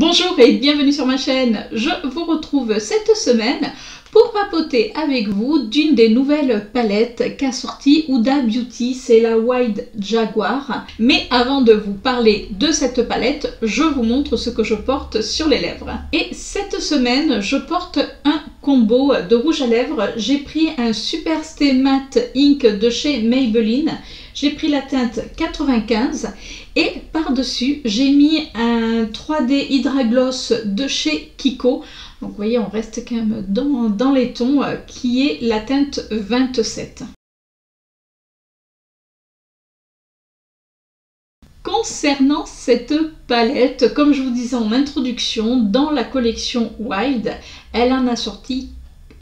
Bonjour et bienvenue sur ma chaîne. Je vous retrouve cette semaine pour papoter avec vous d'une des nouvelles palettes qu'a sorti Huda Beauty, c'est la Wild Jaguar. Mais avant de vous parler de cette palette, je vous montre ce que je porte sur les lèvres. Et cette semaine, je porte un combo de rouge à lèvres. J'ai pris un Super Stay Matte Ink de chez Maybelline. J'ai pris la teinte 95 et par-dessus, j'ai mis un 3D Hydra Gloss de chez Kiko. Donc vous voyez, on reste quand même dans les tons, qui est la teinte 27. Concernant cette palette, comme je vous disais en introduction, dans la collection Wild, elle en a sorti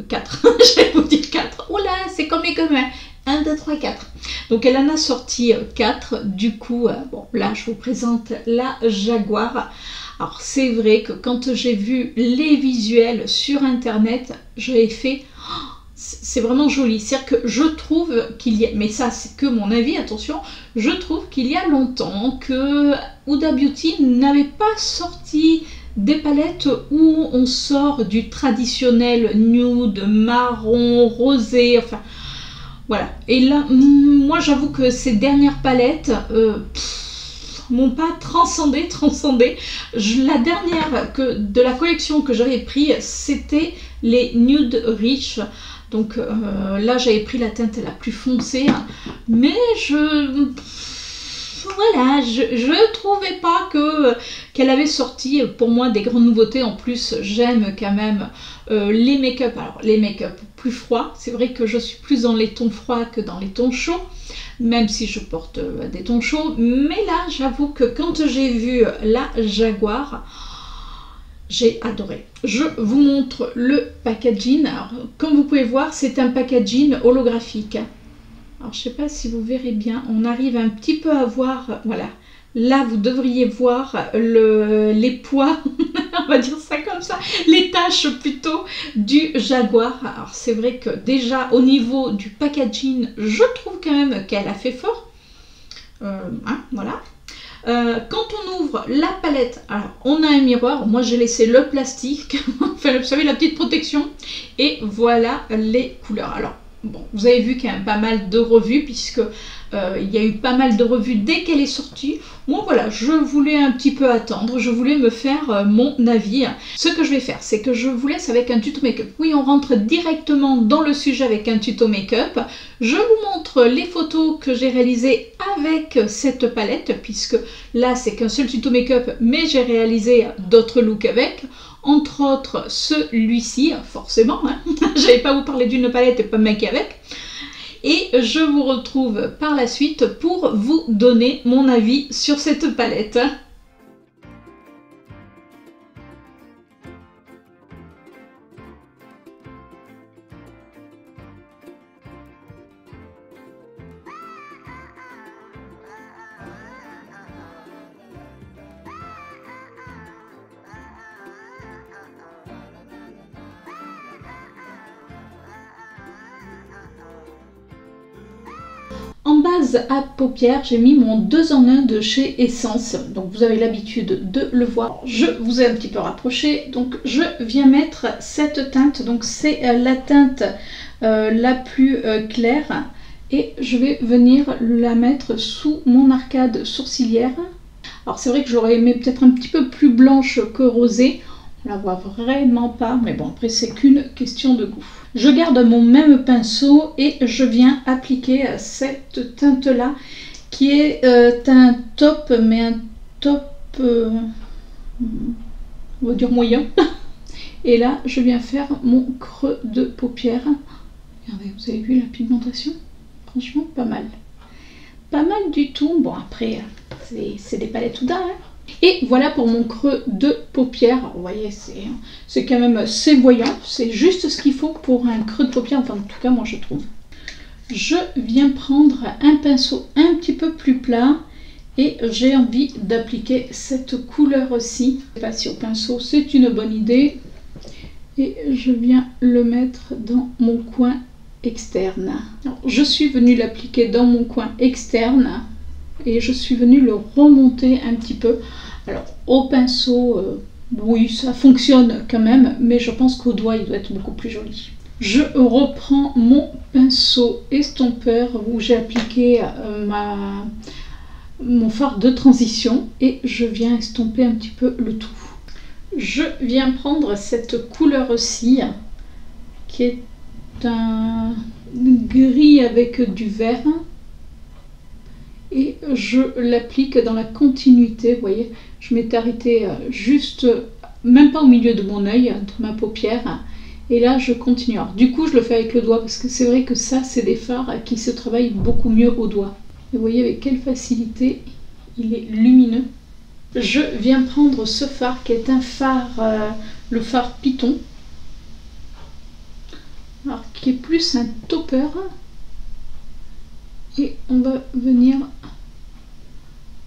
4. Je vais vous dire 4. Oh là, c'est comme les communs. 1, 2, 3, 4. Donc elle en a sorti 4. Du coup, bon, là je vous présente la Jaguar. Alors c'est vrai que quand j'ai vu les visuels sur internet, j'ai fait oh, c'est vraiment joli. C'est-à-dire que je trouve qu'il y a, mais ça c'est que mon avis, attention, je trouve qu'il y a longtemps que Huda Beauty n'avait pas sorti des palettes où on sort du traditionnel nude, marron, rosé, enfin voilà. Et là, moi j'avoue que ces dernières palettes m'ont pas transcendé. La dernière de la collection que j'avais pris, c'était les Nude Rich. Donc là j'avais pris la teinte la plus foncée, mais je trouvais pas qu'elle avait sorti pour moi des grandes nouveautés. En plus, j'aime quand même les make-up. Alors les make-up plus froids, c'est vrai que je suis plus dans les tons froids que dans les tons chauds, même si je porte des tons chauds. Mais là, j'avoue que quand j'ai vu la Jaguar, j'ai adoré. Je vous montre le packaging. Alors, comme vous pouvez voir, c'est un packaging holographique. Alors, je ne sais pas si vous verrez bien, on arrive un petit peu à voir, voilà, là vous devriez voir les poids, on va dire ça comme ça, les taches plutôt du Jaguar. Alors c'est vrai que déjà au niveau du packaging, je trouve quand même qu'elle a fait fort, voilà. Quand on ouvre la palette, alors on a un miroir, moi j'ai laissé le plastique, enfin vous savez la petite protection, et voilà les couleurs. Alors bon, vous avez vu qu'il y a pas mal de revues, puisque il y a eu pas mal de revues dès qu'elle est sortie. Moi voilà, je voulais un petit peu attendre, je voulais me faire mon avis. Ce que je vais faire, c'est que je vous laisse avec un tuto make-up. Oui, on rentre directement dans le sujet avec un tuto make-up. Je vous montre les photos que j'ai réalisées avec cette palette, puisque là c'est qu'un seul tuto make-up, mais j'ai réalisé d'autres looks avec. Entre autres celui-ci, forcément, hein. Je n'allais pas vous parler d'une palette et pas me maquiller avec. Et je vous retrouve par la suite pour vous donner mon avis sur cette palette. En base à paupières, j'ai mis mon 2 en 1 de chez Essence. Donc vous avez l'habitude de le voir. Je vous ai un petit peu rapproché. Donc je viens mettre cette teinte. Donc c'est la teinte la plus claire. Et je vais venir la mettre sous mon arcade sourcilière. Alors c'est vrai que j'aurais aimé peut-être un petit peu plus blanche que rosée. On la voit vraiment pas, mais bon, après c'est qu'une question de goût. Je garde mon même pinceau et je viens appliquer cette teinte là qui est un taupe, mais un taupe on va dire moyen. Et là je viens faire mon creux de paupière. Regardez, vous avez vu la pigmentation? Franchement pas mal, pas mal du tout. Bon après c'est des palettes Huda, hein. Et voilà pour mon creux de paupière. Alors, vous voyez, c'est quand même assez voyant. C'est juste ce qu'il faut pour un creux de paupière. Enfin, en tout cas, moi, je trouve. Je viens prendre un pinceau un petit peu plus plat. Et j'ai envie d'appliquer cette couleur aussi. Passer au pinceau, c'est une bonne idée. Et je viens le mettre dans mon coin externe. Alors, je suis venue l'appliquer dans mon coin externe. Et je suis venue le remonter un petit peu. Alors au pinceau Oui, ça fonctionne quand même, mais je pense qu'au doigt, il doit être beaucoup plus joli. Je reprends mon pinceau estompeur où j'ai appliqué mon fard de transition et je viens estomper un petit peu le tout. Je viens prendre cette couleur-ci qui est un gris avec du vert et je l'applique dans la continuité. Vous voyez, je m'étais arrêtée juste, même pas au milieu de mon œil, entre ma paupière, et là je continue. Alors, du coup je le fais avec le doigt parce que c'est vrai que ça c'est des fards qui se travaillent beaucoup mieux au doigt. Et vous voyez avec quelle facilité il est lumineux. Je viens prendre ce fard qui est un fard, le fard Python, alors qui est plus un topper, et on va venir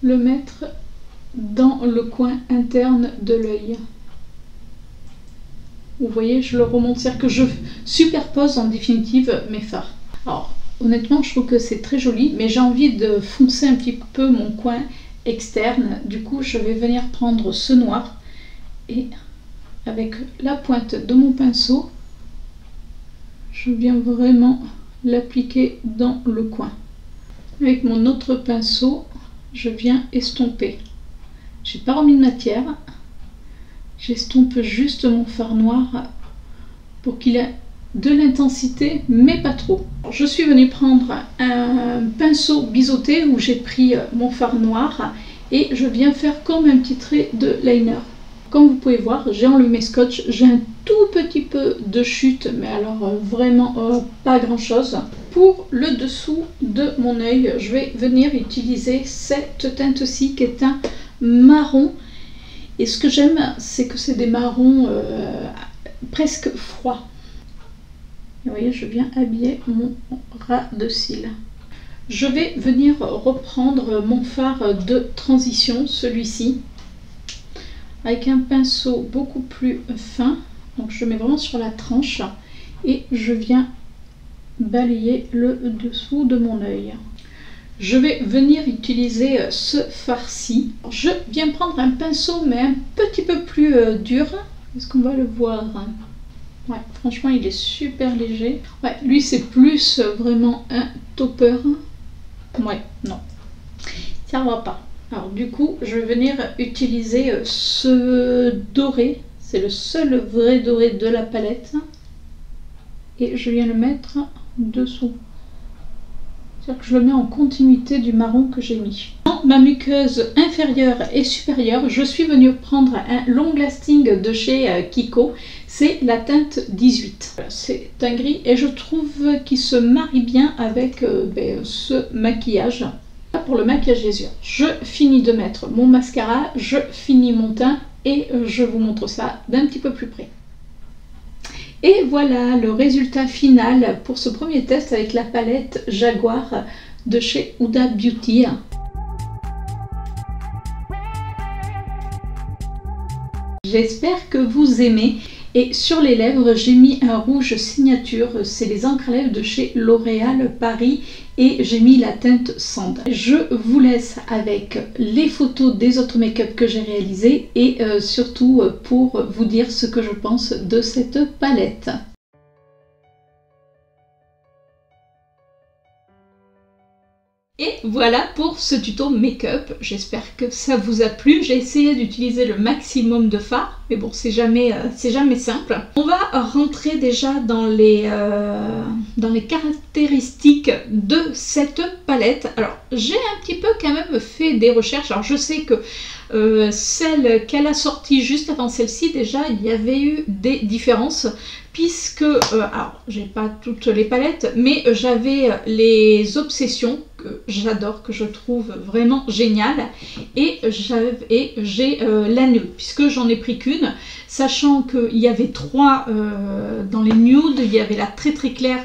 le mettre dans le coin interne de l'œil. Vous voyez, je le remonte, c'est-à-dire que je superpose en définitive mes fards. Alors honnêtement je trouve que c'est très joli, mais j'ai envie de foncer un petit peu mon coin externe. Du coup je vais venir prendre ce noir et avec la pointe de mon pinceau je viens vraiment l'appliquer dans le coin. Avec mon autre pinceau je viens estomper. J'ai pas remis de matière, j'estompe juste mon fard noir pour qu'il ait de l'intensité mais pas trop. Je suis venue prendre un pinceau biseauté où j'ai pris mon fard noir et je viens faire comme un petit trait de liner. Comme vous pouvez voir, j'ai enlevé mes scotch, j'ai un tout petit peu de chute, mais alors vraiment pas grand chose. Pour le dessous de mon œil, je vais venir utiliser cette teinte-ci qui est un marron. Et ce que j'aime, c'est que c'est des marrons presque froids. Vous voyez, je viens habiller mon ras de cils. Je vais venir reprendre mon fard de transition, celui-ci, avec un pinceau beaucoup plus fin. Donc je mets vraiment sur la tranche et je viens balayer le dessous de mon œil. Je vais venir utiliser ce fard-ci. Je viens prendre un pinceau mais un petit peu plus dur. Est-ce qu'on va le voir? Ouais, franchement il est super léger. Ouais, lui c'est plus vraiment un topper. Ouais, non, ça va pas. Alors du coup je vais venir utiliser ce doré. C'est le seul vrai doré de la palette. Et je viens le mettre dessous. C'est-à-dire que je le mets en continuité du marron que j'ai mis. Dans ma muqueuse inférieure et supérieure, je suis venue prendre un long lasting de chez Kiko. C'est la teinte 18. Voilà, c'est un gris et je trouve qu'il se marie bien avec ce maquillage. Pour le maquillage des yeux, je finis de mettre mon mascara, je finis mon teint et je vous montre ça d'un petit peu plus près. Et voilà le résultat final pour ce premier test avec la palette Jaguar de chez Huda Beauty. J'espère que vous aimez. Et sur les lèvres, j'ai mis un rouge signature, c'est les encres à lèvres de chez L'Oréal Paris et j'ai mis la teinte Sand. Je vous laisse avec les photos des autres make-up que j'ai réalisés et surtout pour vous dire ce que je pense de cette palette. Et voilà pour ce tuto make-up, j'espère que ça vous a plu. J'ai essayé d'utiliser le maximum de fard, mais bon c'est jamais simple. On va rentrer déjà dans les caractéristiques de cette palette. Alors j'ai un petit peu quand même fait des recherches, alors je sais que celle qu'elle a sortie juste avant celle-ci, déjà il y avait eu des différences puisque, alors j'ai pas toutes les palettes, mais j'avais les Obsessions que j'adore, que je trouve vraiment géniales, et j'ai la nude, puisque j'en ai pris qu'une, sachant qu'il y avait trois dans les nudes. Il y avait la très très claire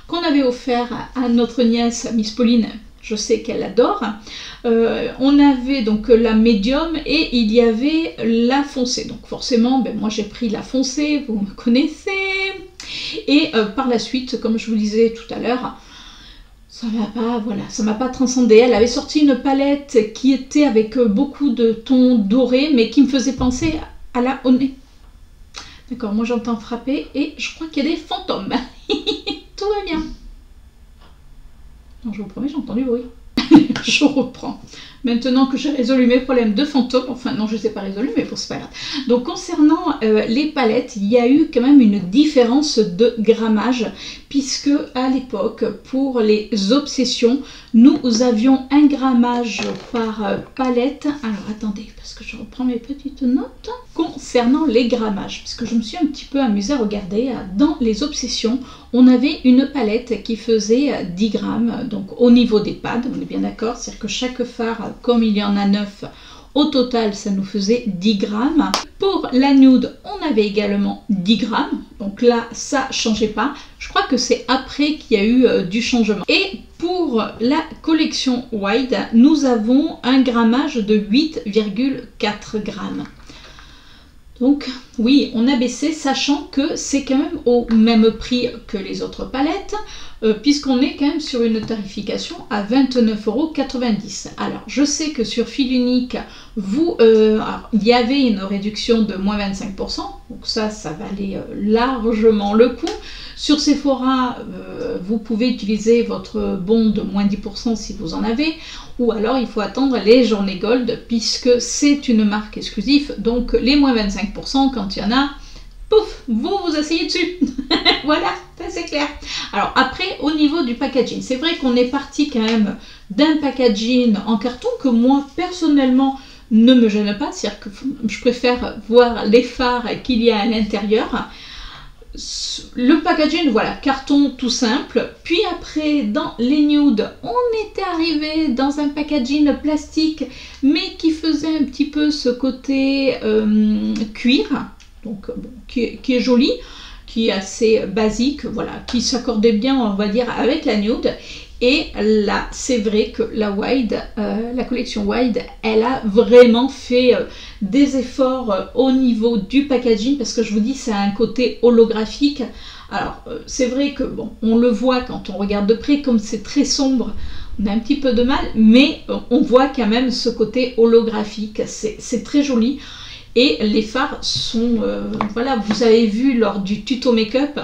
qu'on avait offert à notre nièce Miss Pauline, je sais qu'elle adore. On avait donc la médium et il y avait la foncée. Donc forcément, moi j'ai pris la foncée, vous me connaissez. Et par la suite, comme je vous disais tout à l'heure, ça m'a pas transcendé. Elle avait sorti une palette qui était avec beaucoup de tons dorés, mais qui me faisait penser à la au nez. D'accord, moi j'entends frapper et je crois qu'il y a des fantômes. Tout va bien. Non, je vous promets, j'ai entendu bruit. Je reprends. Maintenant que j'ai résolu mes problèmes de fantômes, enfin non, je ne les ai pas résolus, mais bon, c'est pas grave. Donc concernant les palettes, il y a eu quand même une différence de grammage, puisque à l'époque, pour les obsessions, nous avions un grammage par palette. Alors attendez, parce que je reprends mes petites notes. Concernant les grammages, parce que je me suis un petit peu amusée à regarder, dans les obsessions, on avait une palette qui faisait 10 grammes, donc au niveau des pads, on est bien d'accord, c'est-à-dire que chaque phare, comme il y en a 9, au total, ça nous faisait 10 grammes. Pour la nude, on avait également 10 grammes, donc là, ça ne changeait pas. Je crois que c'est après qu'il y a eu du changement. Et pour la collection wide, nous avons un grammage de 8,4 grammes. Donc oui, on a baissé, sachant que c'est quand même au même prix que les autres palettes, puisqu'on est quand même sur une tarification à 29,90 €. Alors, je sais que sur fil unique, il y avait une réduction de moins 25%, donc ça valait largement le coup. Sur Sephora, vous pouvez utiliser votre bon de moins 10% si vous en avez, ou alors il faut attendre les journées Gold, puisque c'est une marque exclusive, donc les moins 25%, quand il y en a, pouf, vous vous asseyez dessus. Voilà, c'est clair. Alors après, au niveau du packaging, c'est vrai qu'on est parti quand même d'un packaging en carton que moi, personnellement, ne me gêne pas, c'est-à-dire que je préfère voir les phares qu'il y a à l'intérieur. Le packaging, voilà, carton tout simple. Puis après, dans les nudes, on était arrivé dans un packaging plastique, mais qui faisait un petit peu ce côté cuir, donc bon, qui est joli, qui est assez basique, voilà, qui s'accordait bien, on va dire, avec la nude. Et là, c'est vrai que la wide, la collection wide, elle a vraiment fait des efforts au niveau du packaging, parce que je vous dis, c'est un côté holographique. Alors, c'est vrai que bon, on le voit quand on regarde de près, comme c'est très sombre, on a un petit peu de mal, mais on voit quand même ce côté holographique. C'est très joli. Et les phares sont, voilà, vous avez vu lors du tuto make-up,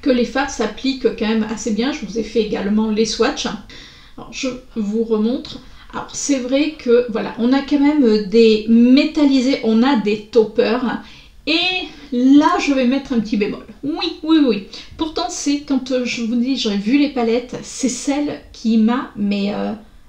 que les phares s'appliquent quand même assez bien. Je vous ai fait également les swatchs. Alors, je vous remontre. Alors, c'est vrai que, voilà, on a quand même des métallisés, on a des toppers. Et là, je vais mettre un petit bémol. Oui, oui, oui. Pourtant, c'est quand je vous dis, j'ai vu les palettes, c'est celle qui m'a,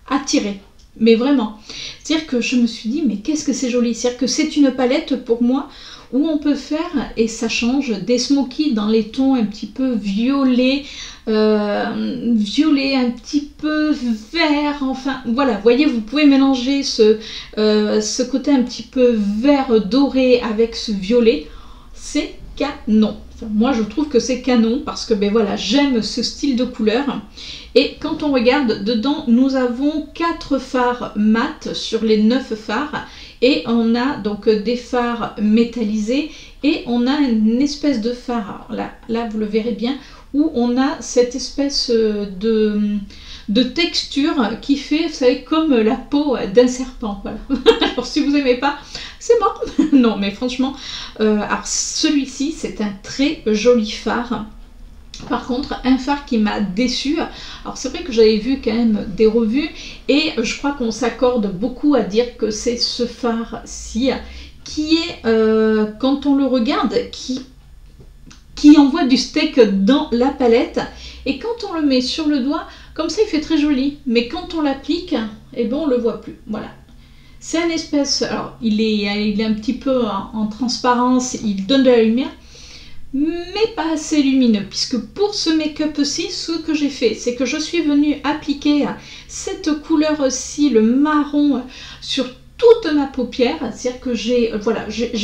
attirée. Mais vraiment. C'est-à-dire que je me suis dit, mais qu'est-ce que c'est joli. C'est-à-dire que c'est une palette, pour moi, où on peut faire, et ça change, des smokies dans les tons un petit peu violets, violet, un petit peu vert, enfin voilà, vous voyez, vous pouvez mélanger ce côté un petit peu vert doré avec ce violet, c'est canon. Enfin, moi je trouve que c'est canon parce que ben voilà, j'aime ce style de couleur. Et quand on regarde dedans, nous avons 4 phares mat sur les 9 phares. Et on a donc des phares métallisés et on a une espèce de phare, alors là vous le verrez bien, où on a cette espèce de texture qui fait, vous savez, comme la peau d'un serpent. Voilà. Alors si vous n'aimez pas, c'est mort. Non, mais franchement, alors celui-ci, c'est un très joli phare. Par contre, un phare qui m'a déçu, alors c'est vrai que j'avais vu quand même des revues et je crois qu'on s'accorde beaucoup à dire que c'est ce phare-ci qui est, quand on le regarde, qui envoie du steak dans la palette, et quand on le met sur le doigt, comme ça il fait très joli, mais quand on l'applique, eh ben on le voit plus. Voilà. C'est un espèce, alors il est un petit peu en transparence, il donne de la lumière, mais pas assez lumineux, puisque pour ce make-up-ci, ce que j'ai fait, c'est que je suis venue appliquer cette couleur-ci, le marron, sur toute ma paupière, c'est-à-dire que j'ai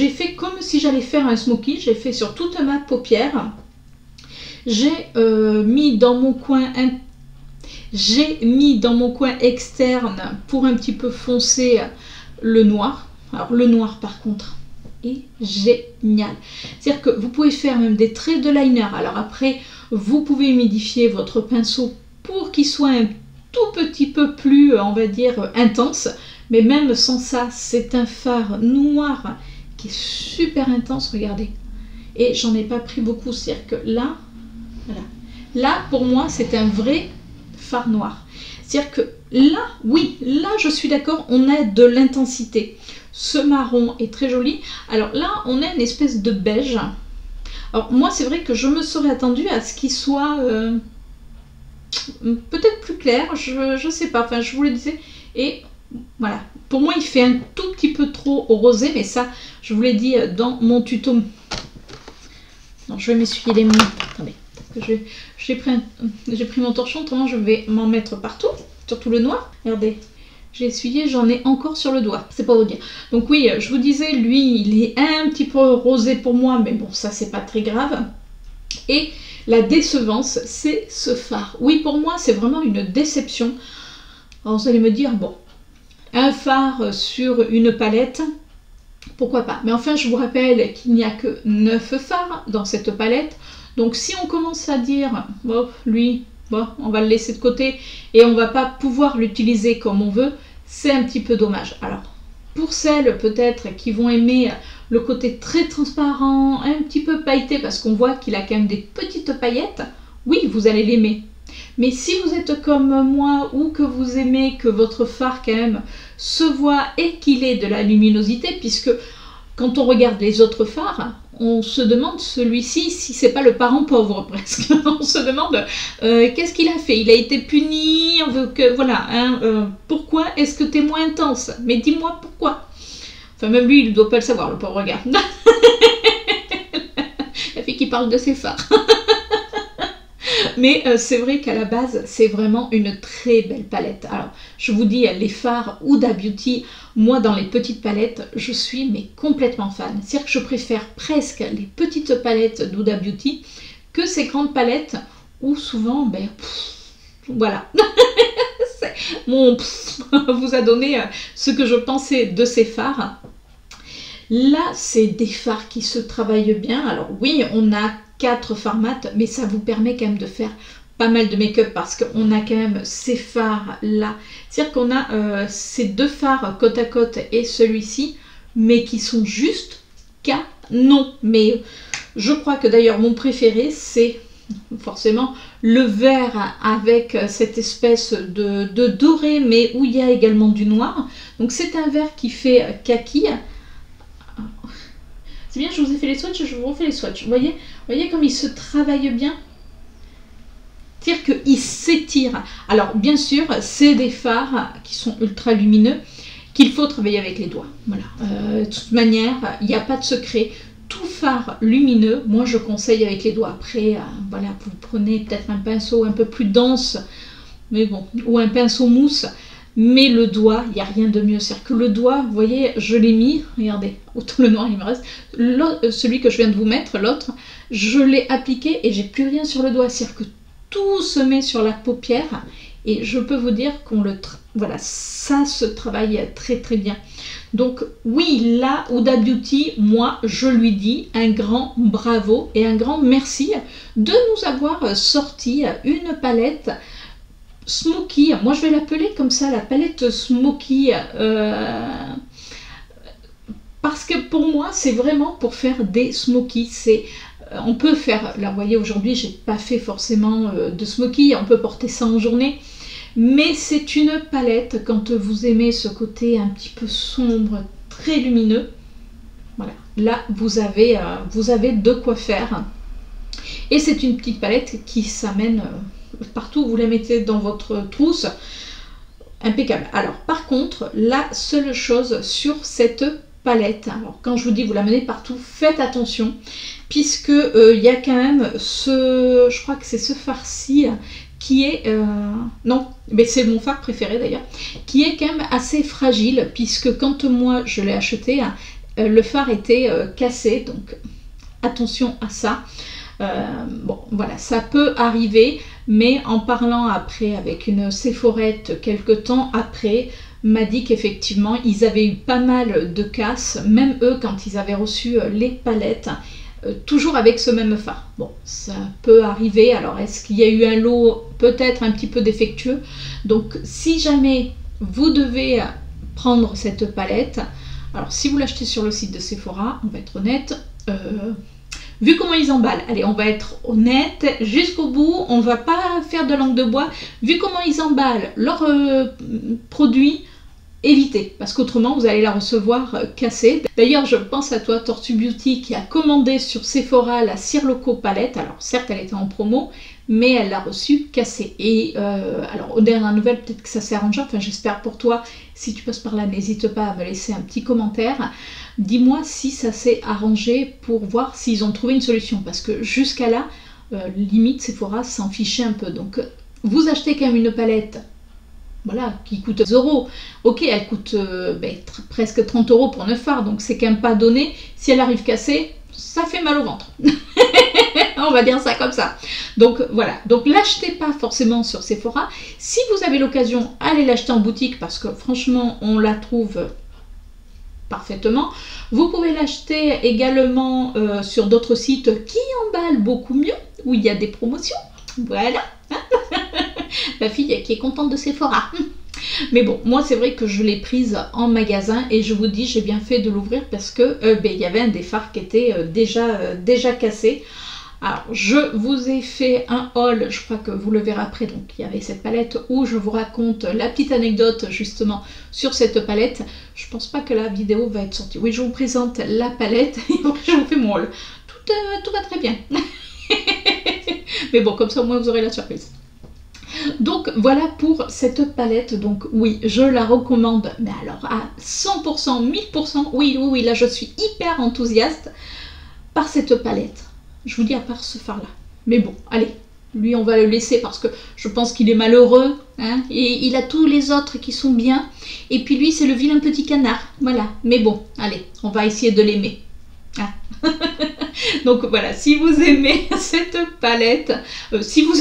fait comme si j'allais faire un smoky, j'ai fait sur toute ma paupière, j'ai mis dans mon coin externe pour un petit peu foncer le noir. Alors le noir par contre est génial. C'est-à-dire que vous pouvez faire même des traits de liner. Alors après, vous pouvez humidifier votre pinceau pour qu'il soit un tout petit peu plus, on va dire, intense. Mais même sans ça, c'est un fard noir qui est super intense, regardez. Et j'en ai pas pris beaucoup, c'est-à-dire que là, voilà. Là, pour moi, c'est un vrai fard noir. C'est-à-dire que là, oui, là, je suis d'accord, on a de l'intensité. Ce marron est très joli. Alors là, on a une espèce de beige. Alors moi, c'est vrai que je me serais attendue à ce qu'il soit peut-être plus clair, je sais pas, enfin, je vous le disais. Et voilà, pour moi, il fait un tout petit peu trop rosé, mais ça, je vous l'ai dit dans mon tuto. Non, je vais m'essuyer les mains. Attendez. J'ai pris mon torchon, autrement je vais m'en mettre partout, surtout le noir. Regardez, j'ai essuyé, j'en ai encore sur le doigt, c'est pas vous dire. Donc oui, je vous disais, lui, il est un petit peu rosé pour moi, mais bon, ça c'est pas très grave. Et la décevance, c'est ce fard. Oui, pour moi, c'est vraiment une déception. Alors vous allez me dire, bon, un fard sur une palette, pourquoi pas. Mais enfin, je vous rappelle qu'il n'y a que 9 fards dans cette palette. Donc si on commence à dire, bon, lui, bon, on va le laisser de côté et on va pas pouvoir l'utiliser comme on veut, c'est un petit peu dommage. Alors, pour celles peut-être qui vont aimer le côté très transparent, un petit peu pailleté, parce qu'on voit qu'il a quand même des petites paillettes, oui, vous allez l'aimer. Mais si vous êtes comme moi ou que vous aimez que votre fard quand même se voit et qu'il ait de la luminosité, puisque quand on regarde les autres fards, on se demande celui-ci si c'est pas le parent pauvre presque. On se demande qu'est-ce qu'il a fait. Il a été puni, on veut que voilà. Hein, pourquoi est-ce que tu es moins intense? Mais dis-moi pourquoi. Enfin même lui il ne doit pas le savoir le pauvre gars. La fille qui parle de ses fards. Mais c'est vrai qu'à la base, c'est vraiment une très belle palette. Alors, je vous dis, les fards Huda Beauty, moi, dans les petites palettes, je suis mais complètement fan. C'est-à-dire que je préfère presque les petites palettes d'Huda Beauty que ces grandes palettes où souvent, ben, voilà. Mon vous a donné ce que je pensais de ces fards. Là, c'est des fards qui se travaillent bien. Alors oui, on a 4 fards mat, mais ça vous permet quand même de faire pas mal de make-up parce qu'on a quand même ces fards là. C'est-à-dire qu'on a ces 2 fards côte à côte et celui-ci, mais qui sont juste canon. Mais je crois que d'ailleurs mon préféré, c'est forcément le vert avec cette espèce de doré, mais où il y a également du noir. Donc c'est un vert qui fait kaki. C'est bien, je vous ai fait les swatchs, je vous refais les swatchs. Vous voyez comme il se travaille bien. C'est-à-dire qu'il s'étire. Alors, bien sûr, c'est des fards qui sont ultra lumineux qu'il faut travailler avec les doigts. Voilà. De toute manière, il n'y a pas de secret. Tout fard lumineux, moi, je conseille avec les doigts. Après, voilà, vous prenez peut-être un pinceau un peu plus dense, mais bon, ou un pinceau mousse. Mais le doigt, il n'y a rien de mieux. C'est-à-dire que le doigt, vous voyez, je l'ai mis, regardez, autant le noir il me reste, celui que je viens de vous mettre, l'autre, je l'ai appliqué et j'ai plus rien sur le doigt. C'est-à-dire que tout se met sur la paupière et je peux vous dire qu'on voilà, ça se travaille très très bien. Donc oui, là, Huda Beauty, moi, je lui dis un grand bravo et un grand merci de nous avoir sorti une palette Smoky, moi je vais l'appeler comme ça, la palette Smoky, parce que pour moi c'est vraiment pour faire des smoky. On peut faire, là vous voyez aujourd'hui j'ai pas fait forcément de smoky, on peut porter ça en journée, mais c'est une palette quand vous aimez ce côté un petit peu sombre, très lumineux, voilà, là vous avez de quoi faire. Et c'est une petite palette qui s'amène partout où vous la mettez dans votre trousse, impeccable. Alors par contre, la seule chose sur cette palette, alors quand je vous dis vous la menez partout, faites attention, puisque il y a quand même je crois que c'est ce fard-ci qui est, non, mais c'est mon fard préféré d'ailleurs, qui est quand même assez fragile, puisque quand moi je l'ai acheté, le fard était cassé, donc attention à ça. Bon voilà, ça peut arriver, mais en parlant après avec une Sephorette quelques temps après, m'a dit qu'effectivement ils avaient eu pas mal de casses, même eux quand ils avaient reçu les palettes, toujours avec ce même fard. Bon, ça peut arriver. Alors est-ce qu'il y a eu un lot peut-être un petit peu défectueux? Donc si jamais vous devez prendre cette palette, Alors si vous l'achetez sur le site de Sephora, on va être honnête, vu comment ils emballent, allez, on va être honnête jusqu'au bout, on va pas faire de langue de bois, vu comment ils emballent leurs produits, évitez, parce qu'autrement vous allez la recevoir cassée. D'ailleurs, je pense à toi, Tortue Beauty, qui a commandé sur Sephora la Cire Loco palette. Alors certes, elle était en promo, mais elle l'a reçue cassée. Et alors, aux dernières nouvelles, peut-être que ça s'est arrangé. Enfin, j'espère pour toi. Si tu passes par là, n'hésite pas à me laisser un petit commentaire. Dis-moi si ça s'est arrangé pour voir s'ils ont trouvé une solution. Parce que jusqu'à là, limite, Sephora s'en fichait un peu. Donc, vous achetez quand même une palette, voilà, qui coûte 10 €. Ok, elle coûte presque 30 € pour 9 fards, donc c'est quand même pas donné. Si elle arrive cassée, ça fait mal au ventre. On va dire ça comme ça. Donc voilà, donc l'achetez pas forcément sur Sephora. Si vous avez l'occasion, allez l'acheter en boutique parce que franchement, on la trouve parfaitement. Vous pouvez l'acheter également sur d'autres sites qui emballent beaucoup mieux, où il y a des promotions. Voilà. Ma fille qui est contente de Sephora. Mais bon, moi c'est vrai que je l'ai prise en magasin et je vous dis, j'ai bien fait de l'ouvrir parce que il y avait un des fards qui était déjà cassé. Alors, je vous ai fait un haul, je crois que vous le verrez après, donc il y avait cette palette où je vous raconte la petite anecdote justement sur cette palette. Je pense pas que la vidéo va être sortie. Oui, je vous présente la palette et après je vous fais mon haul. Tout va très bien. Mais bon, comme ça au moins vous aurez la surprise. Donc voilà pour cette palette, donc oui, je la recommande, mais alors à 100%, 1000%, oui, là je suis hyper enthousiaste par cette palette. Je vous dis à part ce fard là. Mais bon, allez, lui on va le laisser parce que je pense qu'il est malheureux, hein, et il a tous les autres qui sont bien, et puis lui c'est le vilain petit canard, voilà. Mais bon, allez, on va essayer de l'aimer. Ah. Donc voilà, si vous aimez cette palette, si vous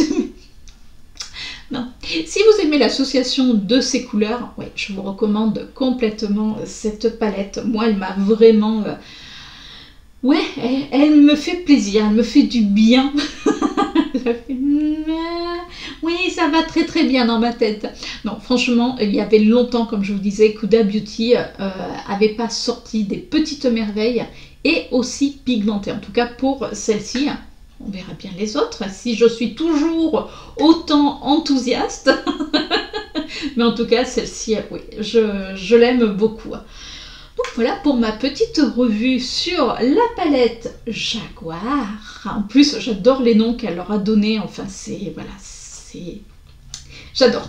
aimez l'association de ces couleurs, ouais, je vous recommande complètement cette palette. Moi, elle m'a vraiment... ouais, elle me fait plaisir, elle me fait du bien. Oui, ça va très très bien dans ma tête. Non, franchement, il y avait longtemps, comme je vous disais, qu'Huda Beauty avait pas sorti des petites merveilles et aussi pigmentées. En tout cas, pour celle-ci, on verra bien les autres, si je suis toujours autant enthousiaste. Mais en tout cas, celle-ci, oui, je l'aime beaucoup. Donc voilà pour ma petite revue sur la palette Jaguar. En plus, j'adore les noms qu'elle leur a donnés. Enfin, c'est... voilà, c'est... j'adore.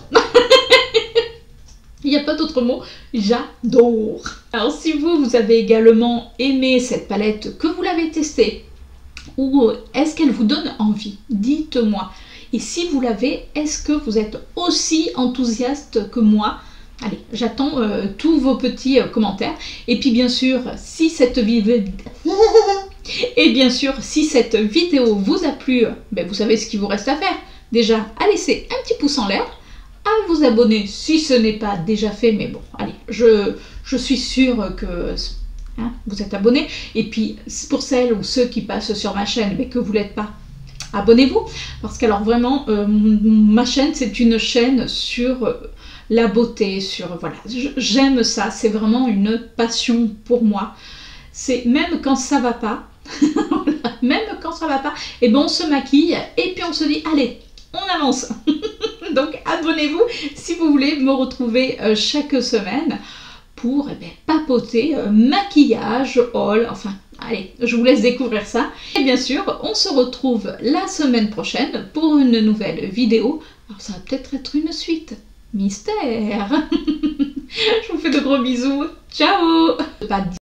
Il n'y a pas d'autre mot, j'adore. Alors si vous avez également aimé cette palette, que vous l'avez testée, ou est-ce qu'elle vous donne envie? Dites-moi. Et si vous l'avez, est-ce que vous êtes aussi enthousiaste que moi? Allez, j'attends tous vos petits commentaires. Et puis bien sûr, si cette vidéo... Et bien sûr, si cette vidéo vous a plu, ben vous savez ce qu'il vous reste à faire. Déjà, à laisser un petit pouce en l'air, à vous abonner si ce n'est pas déjà fait. Mais bon, allez, je suis sûre que... hein, vous êtes abonnés. Et puis, pour celles ou ceux qui passent sur ma chaîne, mais que vous ne l'êtes pas, abonnez-vous. Parce qu'alors vraiment, ma chaîne, c'est une chaîne sur... la beauté, sur... voilà, j'aime ça, c'est vraiment une passion pour moi. C'est même quand ça va pas, même quand ça va pas, et ben on se maquille et puis on se dit, allez, on avance. Donc abonnez-vous si vous voulez me retrouver chaque semaine pour papoter, maquillage, haul, enfin, allez, je vous laisse découvrir ça. Et bien sûr, on se retrouve la semaine prochaine pour une nouvelle vidéo. Alors ça va peut-être être une suite. Mystère. Je vous fais de gros bisous. Ciao.